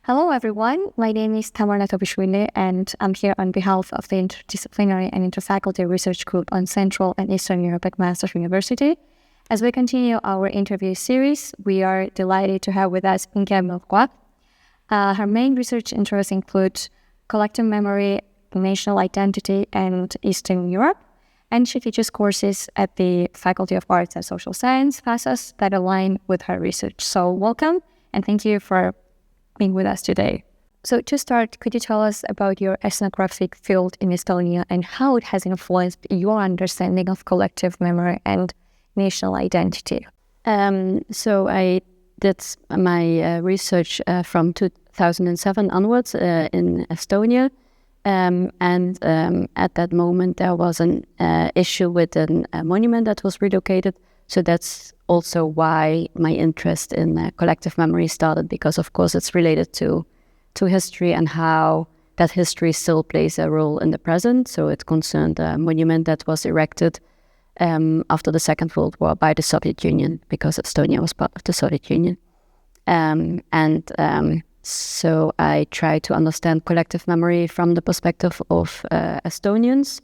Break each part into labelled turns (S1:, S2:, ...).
S1: Hello, everyone. My name is Tamar Mnatobishvili, and I'm here on behalf of the Interdisciplinary and Interfaculty Research Group on Central and Eastern Europe at Maastricht University. As we continue our interview series, we are delighted to have with us Inge Melchior. Her main research interests include collective memory, national identity, and Eastern Europe. And she teaches courses at the Faculty of Arts and Social Science, FASAS, that align with her research. So welcome, and thank you for being with us today. So to start, could you tell us about your ethnographic field in Estonia and how it has influenced your understanding of collective memory and national identity?
S2: So I did my research from 2007 onwards in Estonia. At that moment, there was an issue with a monument that was relocated. So that's also why my interest in collective memory started, because, of course, it's related to history and how that history still plays a role in the present. So it concerned a monument that was erected after the Second World War by the Soviet Union, because Estonia was part of the Soviet Union. So I try to understand collective memory from the perspective of Estonians,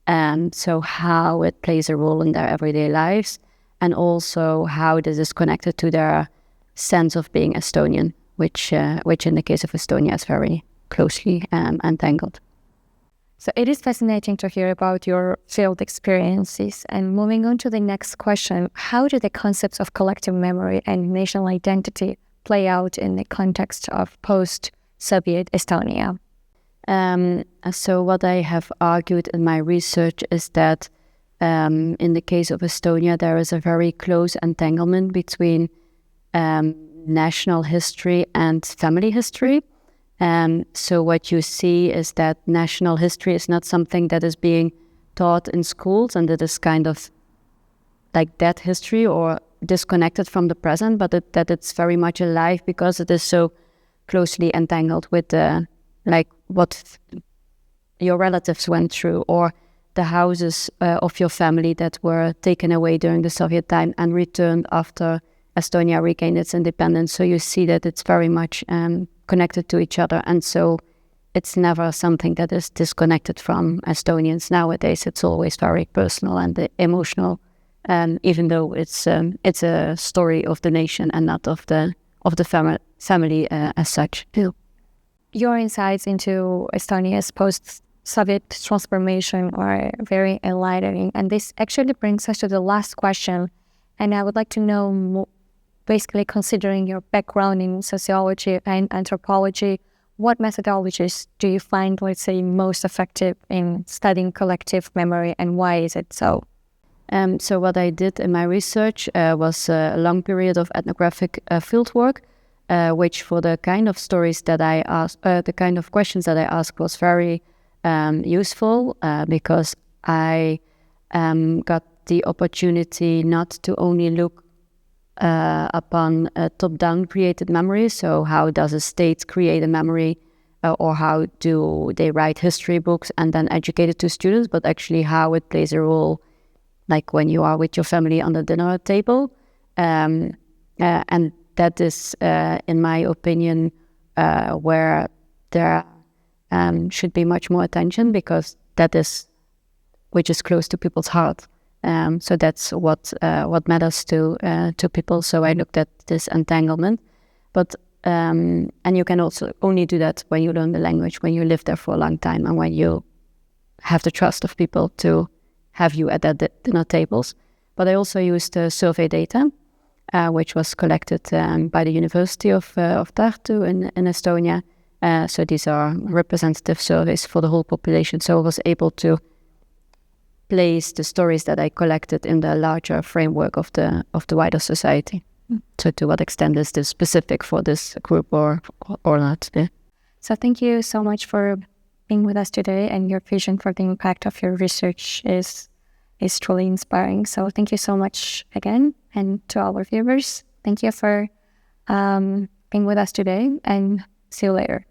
S2: and so how it plays a role in their everyday lives, and also how this is connected to their sense of being Estonian, which in the case of Estonia is very closely entangled.
S1: So it is fascinating to hear about your field experiences. And moving on to the next question, how do the concepts of collective memory and national identity play out in the context of post-Soviet Estonia?
S2: So what I have argued in my research is that in the case of Estonia, there is a very close entanglement between national history and family history. So what you see is that national history is not something that is being taught in schools, and that is kind of like dead history or disconnected from the present, but that it's very much alive because it is so closely entangled with what your relatives went through, or the houses of your family that were taken away during the Soviet time and returned after Estonia regained its independence. So you see that it's very much connected to each other, and so it's never something that is disconnected from Estonians nowadays. It's always very personal and emotional. Even though it's a story of the nation and not of the family as such.
S1: Your insights into Estonia's post-Soviet transformation are very enlightening, and this actually brings us to the last question. And I would like to know, basically considering your background in sociology and anthropology, what methodologies do you find, let's say, most effective in studying collective memory, and why is it so?
S2: So what I did in my research was a long period of ethnographic fieldwork, which for the kind of stories that I asked, the kind of questions that I asked was very useful, because I got the opportunity not to only look upon a top-down created memory, so how does a state create a memory, or how do they write history books and then educate it to students, but actually how it plays a role like when you are with your family on the dinner table. And that is, in my opinion, where there should be much more attention, because that is which is close to people's heart. So that's what matters to people. So I looked at this entanglement. But and you can also only do that when you learn the language, when you live there for a long time, and when you have the trust of people to have you at their dinner tables. But I also used survey data, which was collected by the University of Tartu in Estonia. So these are representative surveys for the whole population. So I was able to place the stories that I collected in the larger framework of the wider society. So to what extent is this specific for this group or not? Yeah.
S1: So thank you so much for being with us today, and your vision for the impact of your research is truly inspiring. So thank you so much again, and to our viewers, thank you for being with us today, and see you later.